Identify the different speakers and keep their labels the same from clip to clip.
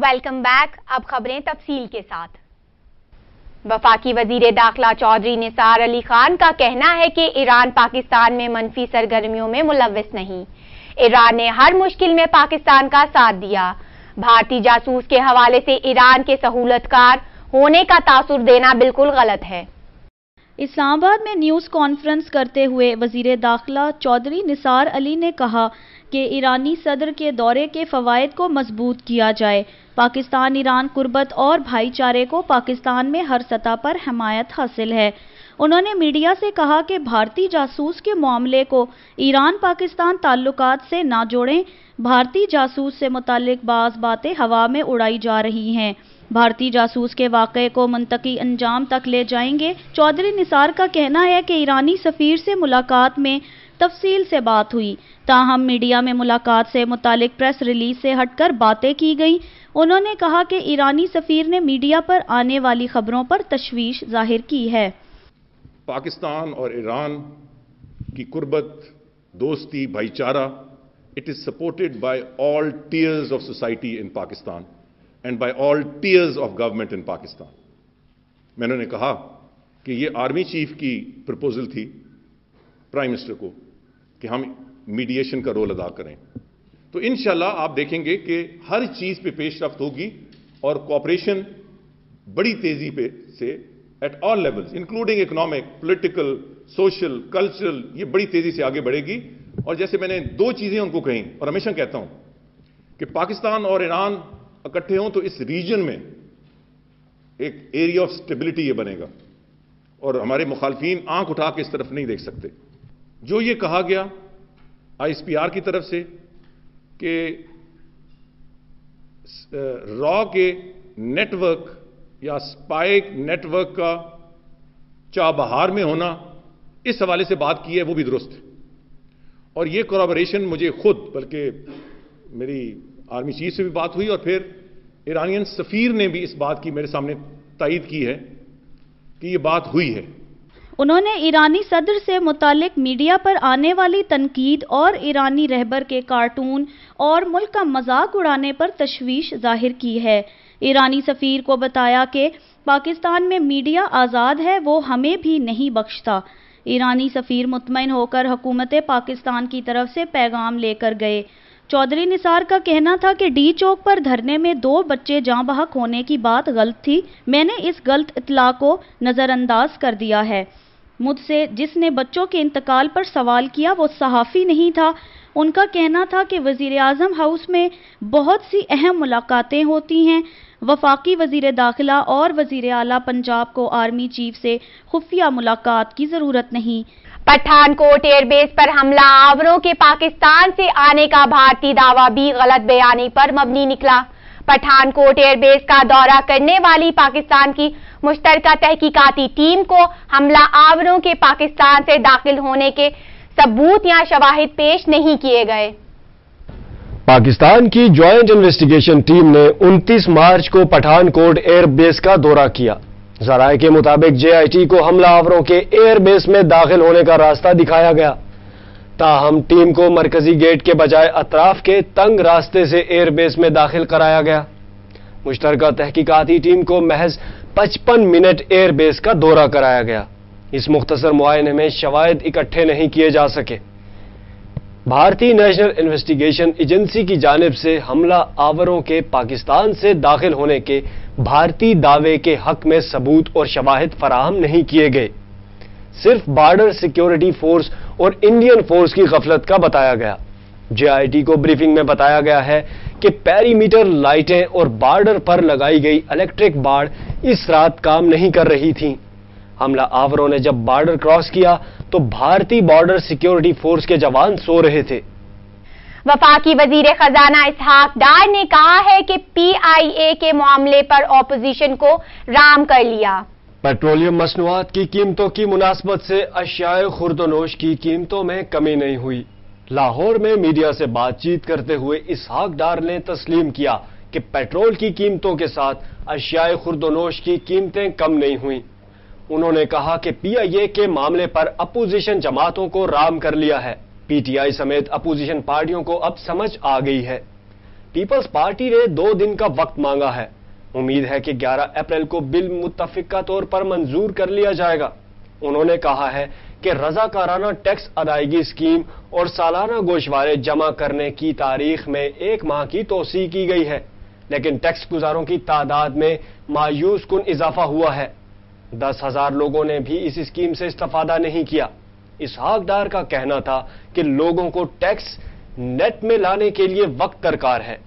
Speaker 1: Welcome back. اب خبریں تفصیل کے ساتھ. وفاقی وزیر داخلہ چودھری نثار علی خان کا کہنا ہے کہ ایران پاکستان میں منفی سرگرمیوں میں ملوث نہیں. ایران نے ہر مشکل میں پاکستان کا ساتھ دیا. بھارتی جاسوس کے حوالے سے ایران کے سہولت کار ہونے کا تاثر دینا بالکل غلط ہے.
Speaker 2: اسلام آباد میں نیوز کانفرنس کرتے ہوئے وزیر داخلہ چودھری نثار علی نے کہا کہ ایرانی صدر کے دورے کے فوائد کو مضبوط کیا جائے. پاکستان ایران قربت اور بھائی چارے کو پاکستان میں ہر سطح پر حمایت حاصل ہے. انہوں نے میڈیا سے کہا کہ بھارتی جاسوس کے معاملے کو ایران پاکستان تعلقات سے نہ جوڑیں. بھارتی جاسوس سے متعلق بعض باتیں ہوا میں اڑائی جا رہی ہیں. بھارتی جاسوس کے واقعے کو منطقی انجام تک لے جائیں گے. چودھری نثار کا کہنا ہے کہ ایرانی سفیر سے ملاقات میں تفصیل سے بات ہوئی، تاہم میڈیا میں ملاقات سے متعلق پریس ریلیز سے ہٹ کر باتیں کی گئیں. انہوں نے کہا کہ ایرانی سفیر نے میڈیا پر آنے والی خبروں پر تشویش ظاہر کی ہے.
Speaker 3: پاکستان اور ایران کی قربت، دوستی، بھائی چارہ، it is supported by all tiers of society in Pakistan and by all tiers of government in Pakistan. میں نے کہا کہ یہ آرمی چیف کی پرپوزل تھی پرائم منسٹر کو کہ ہم میڈیشن کا رول ادا کریں. تو انشاءاللہ آپ دیکھیں گے کہ ہر چیز پہ پیش رفت ہوگی اور کوآپریشن بڑی تیزی پہ سے at all levels including economic, political, social, cultural, یہ بڑی تیزی سے آگے بڑھے گی. اور جیسے میں نے دو چیزیں ان کو کہیں اور ہمیشہ کہتا ہوں کہ پاکستان اور ایران اکٹھے ہوں تو اس ریجن میں ایک ایریا آف سٹیبلٹی یہ بنے گا اور ہمارے مخالفین آنکھ اٹھا کے اس طرف نہیں دیکھ سکتے. جو یہ کہا گیا آئی ایس پی آر کی طرف سے کہ را کے نیٹ ورک یا اسپائک نیٹ ورک کا چابہار میں ہونا، اس حوالے سے بات کی ہے، وہ بھی درست ہے. اور یہ کورابریشن مجھے خود، بلکہ میری آرمی چیف سے بھی بات ہوئی اور پھر ایرانین سفیر نے بھی اس بات کی میرے سامنے تائید کی ہے کہ یہ بات ہوئی ہے.
Speaker 2: انہوں نے ایرانی صدر سے متعلق میڈیا پر آنے والی تنقید اور ایرانی رہبر کے کارٹون اور ملک کا مذاق اڑانے پر تشویش ظاہر کی ہے. ایرانی سفیر کو بتایا کہ پاکستان میں میڈیا آزاد ہے، وہ ہمیں بھی نہیں بخشتا. ایرانی سفیر مطمئن ہو کر حکومت پاکستان کی طرف سے پیغام لے کر گئے. چودھری نثار کا کہنا تھا کہ ڈی چوک پر دھرنے میں 2 بچے جاں بحق ہونے کی بات غلط تھی. میں نے اس غلط اطلاع کو نظر انداز کر دیا ہے. مجھ سے جس نے بچوں کے انتقال پر سوال کیا وہ صحافی نہیں تھا. ان کا کہنا تھا کہ وزیر اعظم ہاؤس میں بہت سی اہم ملاقاتیں ہوتی ہیں. وفاقی وزیر داخلہ اور وزیر اعلیٰ پنجاب کو آرمی چیف سے خفیہ ملاقات کی ضرورت نہیں.
Speaker 1: پٹھان کوٹ ایئر بیس پر حملہ آوروں کے پاکستان سے آنے کا بھارتی دعویٰ بھی غلط بیانی پر مبنی نکلا. پٹھان کوٹ ایئر بیس کا دورہ کرنے والی پاکستان کی مشترکہ تحقیقاتی ٹیم کو حملہ آوروں کے پاکستان سے داخل ہونے کے ثبوت یا شواہد پیش نہیں کیے گئے.
Speaker 4: پاکستان کی جوائنٹ انویسٹیگیشن ٹیم نے 29 مارچ کو پٹھان کوٹ ایئر بیس کا دورہ کیا. ذرائع کے مطابق JIT کو حملہ آوروں کے ایئر بیس میں داخل ہونے کا راستہ دکھایا گیا، تاہم ٹیم کو مرکزی گیٹ کے بجائے اطراف کے تنگ راستے سے ایئر بیس میں داخل کرایا گیا. مشترکہ تحقیقاتی ٹیم کو محض 55 منٹ ایئر بیس کا دورہ کرایا گیا. اس مختصر معائنے میں شواہد اکٹھے نہیں کیے جا سکے. بھارتی نیشنل انویسٹیگیشن ایجنسی کی جانب سے حملہ آوروں کے پاکستان سے داخل ہونے کے بھارتی دعوے کے حق میں ثبوت اور شواہد فراہم نہیں کیے گئے. صرف بارڈر سیکیورٹی فورس اور انڈین فورس کی غفلت کا بتایا گیا. JIT کو بریفنگ میں بتایا گیا ہے کہ پیری میٹر لائٹیں اور بارڈر پر لگائی گئی الیکٹرک باڑ اس رات کام نہیں کر رہی تھیں. حملہ آوروں نے جب بارڈر کراس کیا تو بھارتی بارڈر سیکیورٹی فورس کے جوان سو رہے تھے.
Speaker 1: وفاقی وزیر خزانہ اسحاق ڈار نے کہا ہے کہ PIA کے معاملے پر اپوزیشن کو رام کر لیا.
Speaker 4: پیٹرولیم مصنوعات کی قیمتوں کی مناسبت سے اشیاء خورد و نوش کی قیمتوں میں کمی نہیں ہوئی. لاہور میں میڈیا سے بات چیت کرتے ہوئے اسحاق ڈار نے تسلیم کیا کہ پیٹرول کی قیمتوں کے ساتھ اشیاء خورد و نوش کی قیمتیں کم نہیں ہوئیں. انہوں نے کہا کہ PIA کے معاملے پر اپوزیشن جماعتوں کو رام کر لیا ہے. PTI سمیت اپوزیشن پارٹیوں کو اب سمجھ آ گئی ہے. پیپلز پارٹی نے 2 دن کا وقت مانگا ہے۔ امید ہے کہ 11 اپریل کو بل متفقہ طور پر منظور کر لیا جائے گا۔ انہوں نے کہا ہے کہ رضاکارانہ ٹیکس ادائیگی اسکیم اور سالانہ گوشوارے جمع کرنے کی تاریخ میں 1 ماہ کی توسیع کی گئی ہے، لیکن ٹیکس گزاروں کی تعداد میں مایوس کن اضافہ ہوا ہے۔ 10,000 لوگوں نے بھی اس اسکیم سے استفادہ نہیں کیا۔ اسحاق ڈار کا کہنا تھا کہ لوگوں کو ٹیکس نیٹ میں لانے کے لیے وقت درکار ہے۔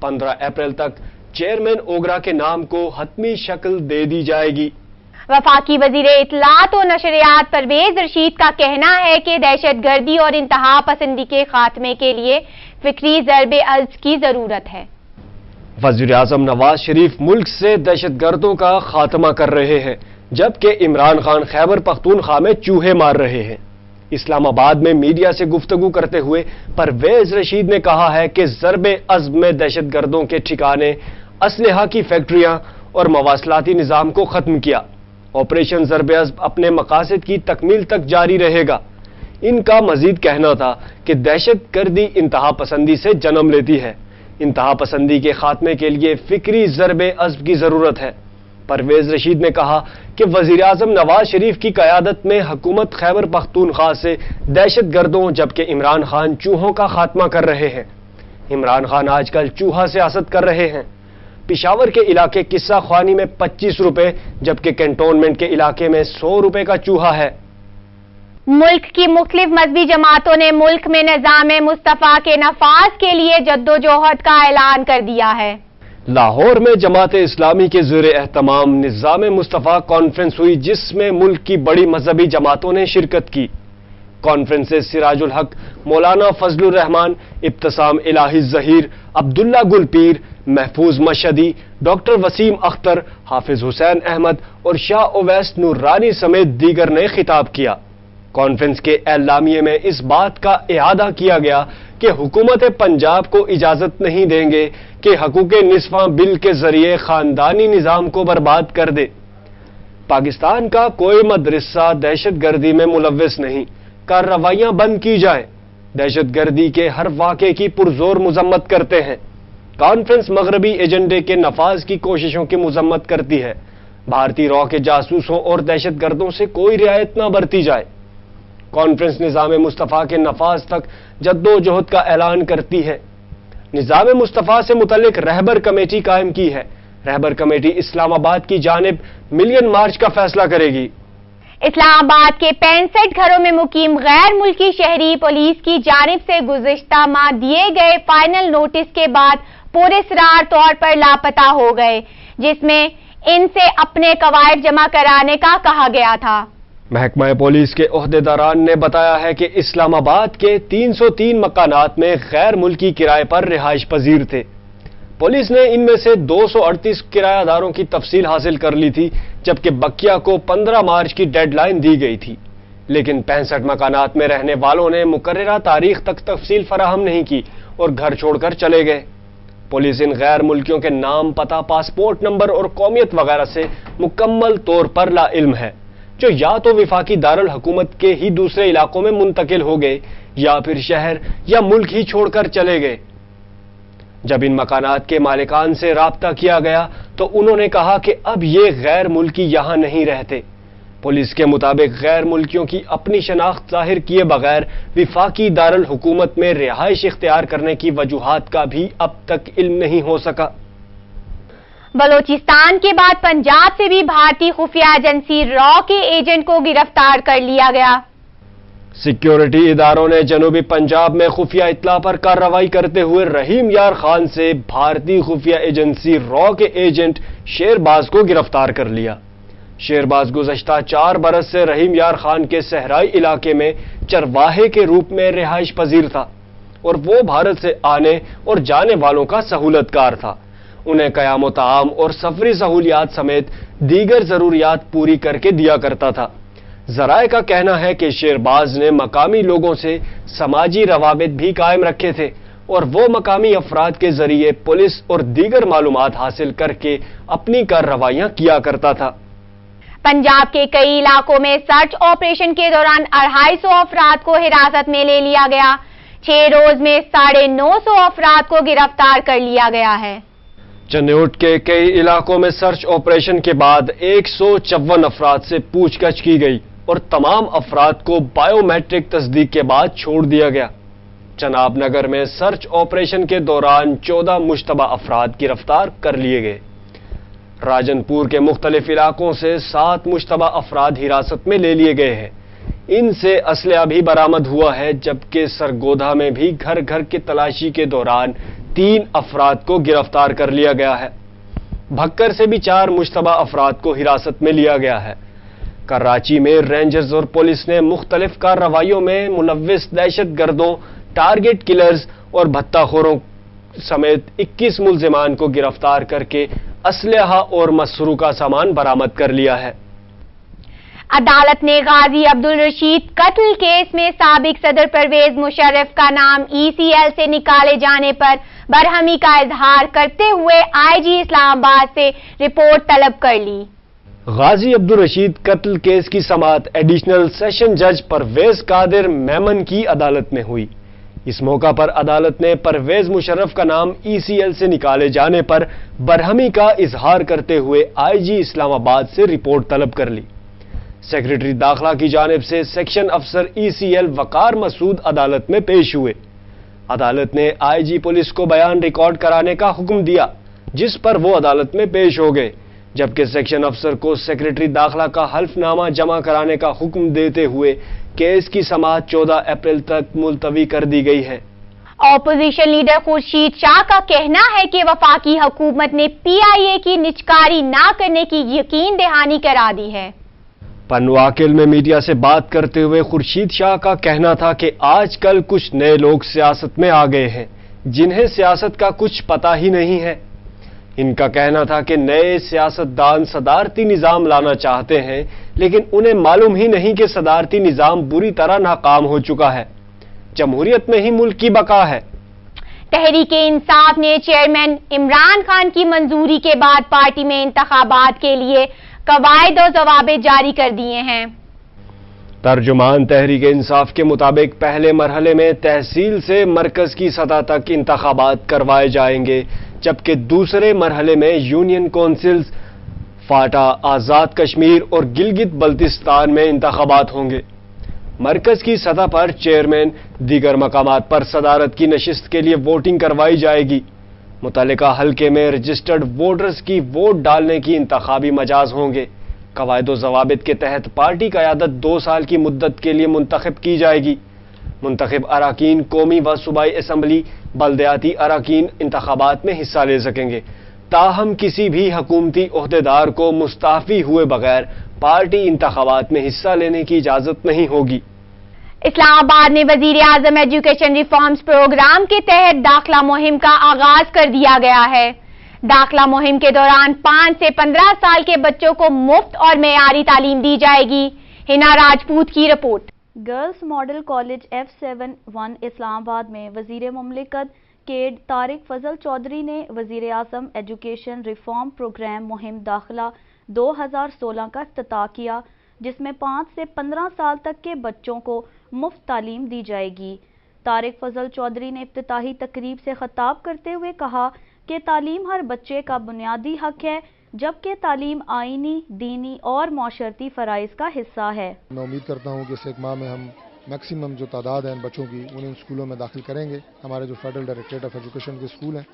Speaker 4: 15 اپریل تک چیئرمین اوگرا کے نام کو حتمی شکل دے دی جائے گی۔
Speaker 1: وفاقی وزیر اطلاعات و نشریات پرویز رشید کا کہنا ہے کہ دہشت گردی اور انتہا پسندی کے خاتمے کے لیے فکری ضرب عضب کی ضرورت ہے۔
Speaker 4: وزیر اعظم نواز شریف ملک سے دہشت گردوں کا خاتمہ کر رہے ہیں، جبکہ عمران خان خیبر پختونخوا میں چوہے مار رہے ہیں۔ اسلام آباد میں میڈیا سے گفتگو کرتے ہوئے پرویز رشید نے کہا ہے کہ ضرب عضب میں دہشت گردوں کے ٹھکانے، اسلحہ کی فیکٹریاں اور مواصلاتی نظام کو ختم کیا۔ آپریشن ضرب عضب اپنے مقاصد کی تکمیل تک جاری رہے گا۔ ان کا مزید کہنا تھا کہ دہشت گردی انتہا پسندی سے جنم لیتی ہے۔ انتہا پسندی کے خاتمے کے لیے فکری ضرب عضب کی ضرورت ہے۔ پرویز رشید نے کہا کہ وزیر اعظم نواز شریف کی قیادت میں حکومت خیبر پختونخوا سے دہشت گردوں جبکہ عمران خان چوہوں کا خاتمہ کر رہے ہیں۔ عمران خان آج کل چوہا سیاست کر رہے ہیں۔ پشاور کے علاقے قصہ خوانی میں 25 روپے جبکہ کنٹونمنٹ کے علاقے میں 100 روپے کا چوہا ہے۔
Speaker 1: ملک کی مختلف مذہبی جماعتوں نے ملک میں نظام مصطفیٰ کے نفاذ کے لیے جدوجہد کا اعلان کر دیا ہے۔
Speaker 4: لاہور میں جماعت اسلامی کے زیر اہتمام نظام مصطفیٰ کانفرنس ہوئی، جس میں ملک کی بڑی مذہبی جماعتوں نے شرکت کی۔ کانفرنس سے سراج الحق، مولانا فضل الرحمان، ابتسام الہی ظہیر، عبداللہ گل پیر، محفوظ مشہدی، ڈاکٹر وسیم اختر، حافظ حسین احمد اور شاہ اویس نورانی سمیت دیگر نے خطاب کیا۔ کانفرنس کے اعلامیے میں اس بات کا اعادہ کیا گیا کہ حکومت پنجاب کو اجازت نہیں دیں گے کہ حقوق نصفاں بل کے ذریعے خاندانی نظام کو برباد کر دے۔ پاکستان کا کوئی مدرسہ دہشت گردی میں ملوث نہیں، کارروائیاں بند کی جائیں۔ دہشت گردی کے ہر واقعے کی پرزور مذمت کرتے ہیں۔ کانفرنس مغربی ایجنڈے کے نفاذ کی کوششوں کی مذمت کرتی ہے۔ بھارتی رو کے جاسوسوں اور دہشت گردوں سے کوئی رعایت نہ برتی جائے۔ کانفرنس نظام مصطفیٰ کے نفاذ تک جدوجہد کا اعلان کرتی ہے۔ نظام مصطفیٰ سے متعلق رہبر کمیٹی قائم کی ہے۔ رہبر کمیٹی اسلام آباد کی جانب ملین مارچ کا فیصلہ کرے گی۔
Speaker 1: اسلام آباد کے 65 گھروں میں مقیم غیر ملکی شہری پولیس کی جانب سے گزشتہ ماہ دیے گئے فائنل نوٹس کے بعد پراسرار طور پر لاپتہ ہو گئے، جس میں ان سے اپنے قواعد جمع کرانے کا کہا گیا تھا۔
Speaker 4: محکمہ پولیس کے عہدیداران نے بتایا ہے کہ اسلام آباد کے 303 مکانات میں غیر ملکی کرائے پر رہائش پذیر تھے۔ پولیس نے ان میں سے 238 کرایہ داروں کی تفصیل حاصل کر لی تھی، جبکہ بقیہ کو 15 مارچ کی ڈیڈ لائن دی گئی تھی، لیکن 65 مکانات میں رہنے والوں نے مقررہ تاریخ تک تفصیل فراہم نہیں کی اور گھر چھوڑ کر چلے گئے۔ پولیس ان غیر ملکیوں کے نام، پتہ، پاسپورٹ نمبر اور قومیت وغیرہ سے مکمل طور پر لا علم ہے، جو یا تو وفاقی دارالحکومت کے ہی دوسرے علاقوں میں منتقل ہو گئے یا پھر شہر یا ملک ہی چھوڑ کر چلے گئے۔ جب ان مکانات کے مالکان سے رابطہ کیا گیا تو انہوں نے کہا کہ اب یہ غیر ملکی یہاں نہیں رہتے۔ پولیس کے مطابق غیر ملکیوں کی اپنی شناخت ظاہر کیے بغیر وفاقی دارالحکومت میں رہائش اختیار کرنے کی وجوہات کا بھی اب تک علم نہیں ہو سکا۔
Speaker 1: بلوچستان کے بعد پنجاب سے بھی بھارتی خفیہ ایجنسی را کے ایجنٹ کو گرفتار کر لیا گیا۔
Speaker 4: سیکیورٹی اداروں نے جنوبی پنجاب میں خفیہ اطلاع پر کارروائی کرتے ہوئے رحیم یار خان سے بھارتی خفیہ ایجنسی را کے ایجنٹ شیرباز کو گرفتار کر لیا۔ شیرباز گزشتہ 4 برس سے رحیم یار خان کے صحرائی علاقے میں چرواہے کے روپ میں رہائش پذیر تھا اور وہ بھارت سے آنے اور جانے والوں کا سہولت کار تھا۔ انہیں قیام و طعام اور سفری سہولیات سمیت دیگر ضروریات پوری کر کے دیا کرتا تھا۔ ذرائع کا کہنا ہے کہ شیرباز نے مقامی لوگوں سے سماجی روابط بھی قائم رکھے تھے اور وہ مقامی افراد کے ذریعے پولیس اور دیگر معلومات حاصل کر کے اپنی کارروائیاں کیا کرتا تھا۔
Speaker 1: پنجاب کے کئی علاقوں میں سرچ آپریشن کے دوران 250 افراد کو حراست میں لے لیا گیا۔ 6 روز میں 950 افراد کو گرفتار کر لیا گیا ہے۔
Speaker 4: چنیوٹ کے کئی علاقوں میں سرچ آپریشن کے بعد 154 افراد سے پوچھ گچھ کی گئی اور تمام افراد کو بائیو میٹرک تصدیق کے بعد چھوڑ دیا گیا۔ چناب نگر میں سرچ آپریشن کے دوران 14 مشتبہ افراد گرفتار کر لیے گئے۔ راجن پور کے مختلف علاقوں سے 7 مشتبہ افراد حراست میں لے لیے گئے ہیں۔ ان سے اسلحہ بھی برآمد ہوا ہے، جبکہ سرگودھا میں بھی گھر گھر کی تلاشی کے دوران 3 افراد کو گرفتار کر لیا گیا ہے۔ بھکر سے بھی 4 مشتبہ افراد کو حراست میں لیا گیا ہے۔ کراچی میں رینجرز اور پولیس نے مختلف کارروائیوں میں ملوث دہشت گردوں، ٹارگٹ کلرز اور بھتہ خوروں سمیت 21 ملزمان کو گرفتار کر کے اسلحہ اور مسروقہ سامان برآمد کر لیا ہے۔
Speaker 1: عدالت نے غازی عبدالرشید قتل کیس میں سابق صدر پرویز مشرف کا نام ECL سے نکالے جانے پر برہمی کا اظہار کرتے ہوئے IG اسلام آباد سے رپورٹ طلب کر لی۔
Speaker 4: غازی عبدالرشید قتل کیس کی سماعت ایڈیشنل سیشن جج پرویز قادر میمن کی عدالت میں ہوئی۔ اس موقع پر عدالت نے پرویز مشرف کا نام ECL سے نکالے جانے پر برہمی کا اظہار کرتے ہوئے IG اسلام آباد سے رپورٹ طلب کر لی۔ سیکریٹری داخلہ کی جانب سے سیکشن افسر ECL وقار مسعود عدالت میں پیش ہوئے۔ عدالت نے IG پولیس کو بیان ریکارڈ کرانے کا حکم دیا، جس پر وہ عدالت میں پیش ہو گئے، جبکہ سیکشن افسر کو سیکریٹری داخلہ کا حلف نامہ جمع کرانے کا حکم دیتے ہوئے کیس کی سماعت 14 اپریل تک ملتوی کر دی گئی ہے۔
Speaker 1: اپوزیشن لیڈر خورشید شاہ کا کہنا ہے کہ وفاقی حکومت نے PIA کی نجکاری نہ کرنے کی یقین دہانی کرا دی ہے۔
Speaker 4: پنواکل میں میڈیا سے بات کرتے ہوئے خورشید شاہ کا کہنا تھا کہ آج کل کچھ نئے لوگ سیاست میں آ گئے ہیں جنہیں سیاست کا کچھ پتہ ہی نہیں ہے۔ ان کا کہنا تھا کہ نئے سیاستدان صدارتی نظام لانا چاہتے ہیں، لیکن انہیں معلوم ہی نہیں کہ صدارتی نظام بری طرح ناکام ہو چکا ہے۔ جمہوریت میں ہی ملک کی بقا ہے۔
Speaker 1: تحریک انصاف نے چیئرمین عمران خان کی منظوری کے بعد پارٹی میں انتخابات کے لیے قواعد و ضوابط جاری کر دیے ہیں۔
Speaker 4: ترجمان تحریک انصاف کے مطابق پہلے مرحلے میں تحصیل سے مرکز کی سطح تک انتخابات کروائے جائیں گے، جبکہ دوسرے مرحلے میں union councils, FATA, Azad Kashmir اور گلگت بلتستان میں انتخابات ہوں گے۔ مرکز کی سطح پر چیئرمین، دیگر مقامات پر صدارت کی نشست کے لیے ووٹنگ کروائی جائے گی۔ متعلقہ حلقے میں رجسٹرڈ ووٹرز کی ووٹ ڈالنے کی انتخابی مجاز ہوں گے۔ قواعد و ضوابط کے تحت پارٹی قیادت 2 سال کی مدت کے لیے منتخب کی جائے گی۔ منتخب اراکین قومی و صوبائی اسمبلی، بلدیاتی اراکین انتخابات میں حصہ لے سکیں گے، تاہم کسی بھی حکومتی عہدیدار کو مستعفی ہوئے بغیر پارٹی انتخابات میں حصہ لینے کی اجازت نہیں ہوگی۔
Speaker 1: اسلام آباد میں وزیر اعظم ایجوکیشن ریفارمز پروگرام کے تحت داخلہ مہم کا آغاز کر دیا گیا ہے۔ داخلہ مہم کے دوران 5 سے 15 سال کے بچوں کو مفت اور معیاری تعلیم دی جائے گی۔ ہنا راجپوت کی report.
Speaker 2: Girls model college F71 اسلام آباد میں وزیر مملکت کیڈ طارق فضل چودھری نے وزیر اعظم ایجوکیشن ریفارم پروگرام مہم داخلہ 2016 کا افتتاح کیا، جس میں 5 سے 15 سال تک کے بچوں کو مفت تعلیم دی جائے گی۔ طارق فضل چودھری نے افتتاحی تقریب سے خطاب کرتے ہوئے کہا کہ تعلیم ہر بچے کا بنیادی حق ہے، جبکہ تعلیم آئینی، دینی اور معاشرتی فرائض کا حصہ ہے۔
Speaker 5: میں امید کرتا ہوں کہ اس ایک ماہ میں ہم میکسیمم جو تعداد ہے ان بچوں کی انہیں اسکولوں میں داخل کریں گے۔ ہمارے جو فیڈرل ڈائریکٹریٹ آف ایجوکیشن کے اسکول ہیں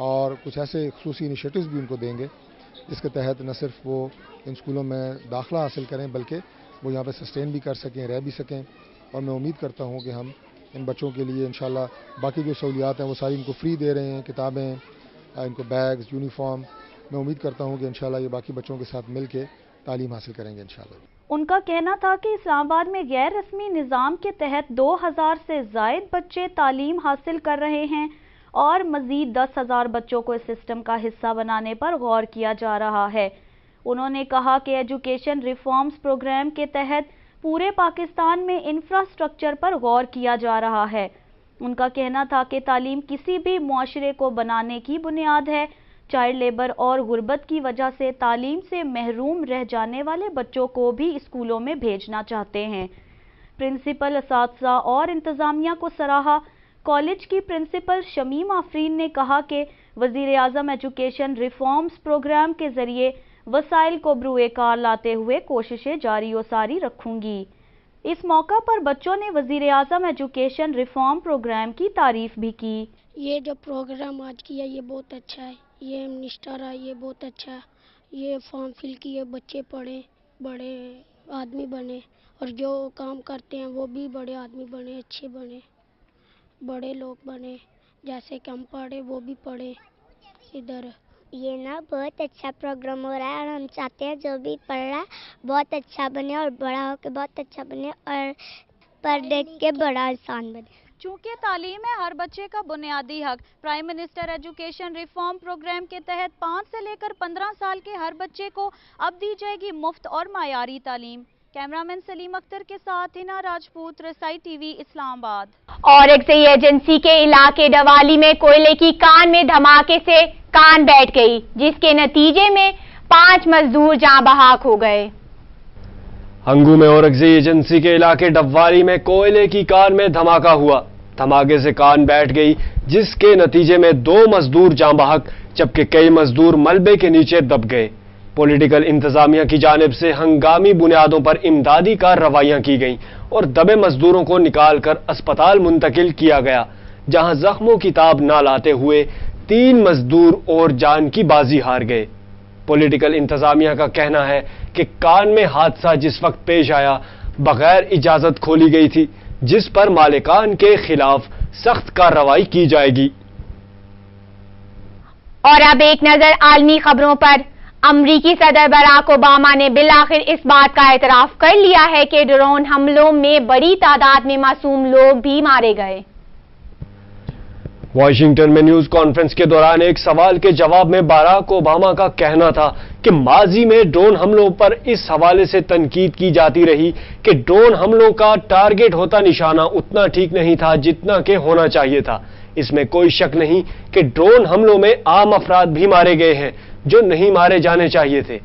Speaker 5: اور کچھ ایسے خصوصی انیشیٹوز بھی ان کو دیں گے، جس کے تحت نہ صرف وہ ان اسکولوں میں داخلہ حاصل کریں بلکہ وہ یہاں پہ سسٹین بھی کر سکیں، رہ بھی سکیں۔ اور میں امید کرتا ہوں کہ ہم ان بچوں کے لیے انشاءاللہ باقی جو سہولیات ہیں وہ ساری ان کو فری دے رہے ہیں، کتابیں، ان کو بیگز، یونیفارم۔ میں امید کرتا ہوں کہ انشاءاللہ یہ باقی بچوں کے ساتھ مل کے تعلیم حاصل کریں گے انشاءاللہ۔
Speaker 2: ان کا کہنا تھا کہ اسلام آباد میں غیر رسمی نظام کے تحت 2000 سے زائد بچے تعلیم حاصل کر رہے ہیں اور مزید 10,000 بچوں کو اس سسٹم کا حصہ بنانے پر غور کیا جا رہا ہے۔ انہوں نے کہا کہ ایجوکیشن ریفارمز پروگرام کے تحت پورے پاکستان میں انفراسٹرکچر پر غور کیا جا رہا ہے۔ ان کا کہنا تھا کہ تعلیم کسی بھی معاشرے کو بنانے کی بنیاد ہے۔ چائلڈ لیبر اور غربت کی وجہ سے تعلیم سے محروم رہ جانے والے بچوں کو بھی اسکولوں میں بھیجنا چاہتے ہیں۔ پرنسپل، اساتذہ اور انتظامیہ کو سراہا۔ کالج کی پرنسپل شمیم آفرین نے کہا کہ وزیر اعظم ایجوکیشن ریفارمز پروگرام کے ذریعے وسائل کو بروئے کار لاتے ہوئے کوششیں جاری و ساری رکھوں گی۔ اس موقع پر بچوں نے وزیر اعظم ایجوکیشن ریفارم پروگرام کی تعریف بھی کی۔
Speaker 6: یہ جو پروگرام آج کیا یہ بہت اچھا ہے، یہ منسٹر ہے یہ بہت اچھا ہے، یہ فارم فل کیے، بچے پڑھیں، بڑے آدمی بنے، اور جو کام کرتے ہیں وہ بھی بڑے آدمی بنے، اچھے بنے، بڑے لوگ بنے، جیسے کہ ہم پڑھے وہ بھی پڑھے ادھر۔
Speaker 7: یہ نا بہت اچھا پروگرام ہو رہا ہے، اور ہم چاہتے ہیں جو بھی پڑھ رہا ہے بہت اچھا بنے، اور بڑا ہو کے بہت اچھا بنے، اور پڑھ دیکھ کے بڑا انسان بنے۔
Speaker 2: چونکہ تعلیم ہے ہر بچے کا بنیادی حق، prime minister education reform programme کے تحت 5 سے لے کر 15 سال کے ہر بچے کو اب دی جائے گی مفت اور معیاری تعلیم۔ کیمرامین سلیم اختر کے ساتھ ہنا راجپوت، رسائی ٹی وی، اسلام آباد۔
Speaker 1: اور ایکسائز ایجنسی کے علاقے ڈوالی میں کوئلے کی کان میں دھماکے سے کان بیٹھ گئی، جس کے نتیجے میں 5 مزدور جاں بحق ہو گئے۔
Speaker 4: ہنگو میں اور ایکسائز ایجنسی کے علاقے ڈوالی میں کوئلے کی کان میں دھماکہ ہوا، دھماکے سے کان بیٹھ گئی، جس کے نتیجے میں 2 مزدور جاں بحق جبکہ کئی مزدور ملبے کے نیچے دب گئے۔ پولیٹیکل انتظامیہ کی جانب سے ہنگامی بنیادوں پر امدادی کارروائیاں کی گئیں اور دبے مزدوروں کو نکال کر اسپتال منتقل کیا گیا، جہاں زخموں کی تاب نہ لاتے ہوئے 3 مزدور اور جان کی بازی ہار گئے۔ پولیٹیکل انتظامیہ کا کہنا ہے کہ کان میں حادثہ جس وقت پیش آیا بغیر اجازت کھولی گئی تھی، جس پر مالکان کے خلاف سخت کارروائی کی جائے گی۔
Speaker 1: اور اب ایک نظر عالمی خبروں پر۔ امریکی صدر براک اوباما نے بالآخر اس بات کا اعتراف کر لیا ہے کہ ڈرون حملوں میں بڑی تعداد میں معصوم لوگ بھی مارے گئے۔
Speaker 4: واشنگٹن میں نیوز کانفرنس کے دوران ایک سوال کے جواب میں باراک اوباما کا کہنا تھا کہ ماضی میں ڈرون حملوں پر اس حوالے سے تنقید کی جاتی رہی کہ ڈرون حملوں کا ٹارگٹ ہوتا نشانہ اتنا ٹھیک نہیں تھا جتنا کہ ہونا چاہیے تھا۔ اس میں کوئی شک نہیں کہ ڈرون حملوں میں عام افراد بھی مارے گئے ہیں جو نہیں مارے جانے چاہیے تھے۔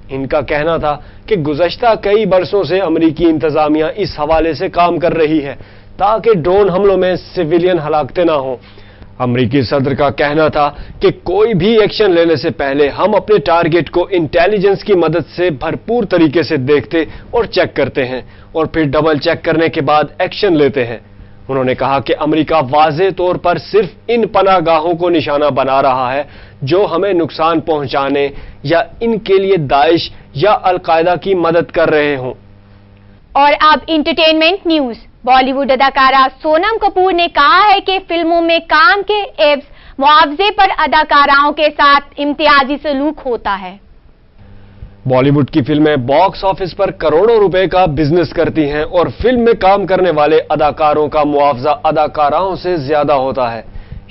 Speaker 4: ان کا کہنا تھا کہ گزشتہ کئی برسوں سے امریکی انتظامیہ اس حوالے سے کام کر رہی ہے تاکہ ڈرون حملوں میں سویلین ہلاکتیں نہ ہوں۔ امریکی صدر کا کہنا تھا کہ کوئی بھی ایکشن لینے سے پہلے ہم اپنے ٹارگٹ کو انٹیلیجنس کی مدد سے بھرپور طریقے سے دیکھتے اور چیک کرتے ہیں اور پھر ڈبل چیک کرنے کے بعد ایکشن لیتے ہیں۔ انہوں نے کہا کہ امریکہ واضح طور پر صرف ان پناہ گاہوں کو نشانہ بنا رہا ہے جو ہمیں نقصان پہنچانے یا ان کے لیے داعش یا القاعدہ کی مدد کر رہے ہوں۔
Speaker 1: اور اب انٹرٹینمنٹ نیوز۔ بالی ووڈ اداکارہ سونم کپور نے کہا ہے کہ فلموں میں کام کے عوض معاوضے پر اداکاراؤں کے ساتھ امتیازی سلوک ہوتا ہے۔
Speaker 4: بالی ووڈ کی فلمیں باکس آفس پر کروڑوں روپے کا بزنس کرتی ہیں اور فلم میں کام کرنے والے اداکاروں کا معاوضہ اداکاراؤں سے زیادہ ہوتا ہے۔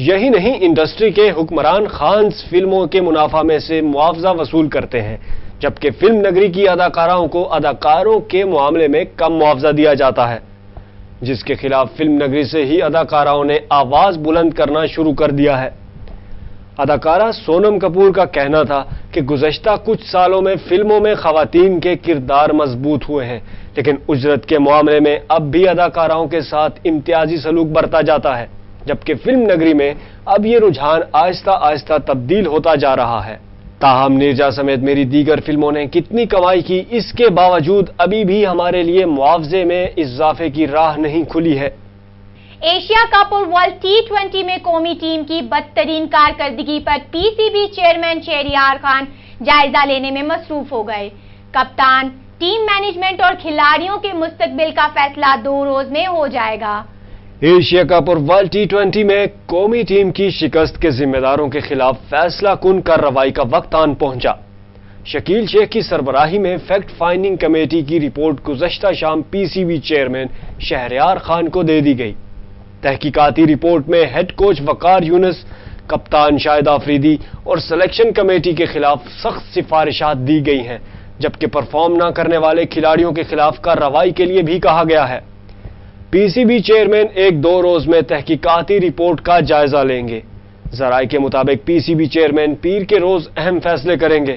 Speaker 4: یہی نہیں، انڈسٹری کے حکمران خانز فلموں کے منافع میں سے معاوضہ وصول کرتے ہیں، جبکہ فلم نگری کی اداکاراؤں کو اداکاروں کے معاملے میں کم معاوضہ دیا جاتا ہے، جس کے خلاف فلم نگری سے ہی اداکاراؤں نے آواز بلند کرنا شروع کر دیا ہے۔ اداکارہ سونم کپور کا کہنا تھا کہ گزشتہ کچھ سالوں میں فلموں میں خواتین کے کردار مضبوط ہوئے ہیں، لیکن اجرت کے معاملے میں اب بھی اداکاراؤں کے ساتھ امتیازی سلوک برتا جاتا ہے، جبکہ فلم نگری میں اب یہ رجحان آہستہ آہستہ تبدیل ہوتا جا رہا ہے۔ تاہم نیرجا سمیت میری دیگر فلموں نے کتنی کمائی کی، اس کے باوجود ابھی بھی ہمارے لیے معاوضے میں اضافے کی راہ نہیں کھلی ہے۔
Speaker 1: ایشیا کپ اور ورلڈ T20 میں قومی ٹیم کی بدترین کارکردگی پر PCB چیئرمین شہریار خان جائزہ لینے میں مصروف ہو گئے۔ کپتان، ٹیم مینجمنٹ اور کھلاڑیوں کے مستقبل کا فیصلہ 2 روز میں ہو جائے گا۔
Speaker 4: ایشیا کپ اور ورلڈ T20 میں قومی ٹیم کی شکست کے ذمہ داروں کے خلاف فیصلہ کن کارروائی کا وقت آن پہنچا۔ شکیل شیخ کی سربراہی میں فیکٹ فائنڈنگ کمیٹی کی رپورٹ گزشتہ شام PCB چیئرمین شہریار خان کو دے دی گئی۔ تحقیقاتی رپورٹ میں ہیڈ کوچ وقار یونس، کپتان شاہد آفریدی اور سلیکشن کمیٹی کے خلاف سخت سفارشات دی گئی ہیں، جبکہ پرفارم نہ کرنے والے کھلاڑیوں کے خلاف کارروائی کے لیے بھی کہا گیا ہے۔ PCB چیئرمین 1-2 روز میں تحقیقاتی رپورٹ کا جائزہ لیں گے۔ ذرائع کے مطابق PCB چیئرمین پیر کے روز اہم فیصلے کریں گے۔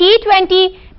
Speaker 1: T20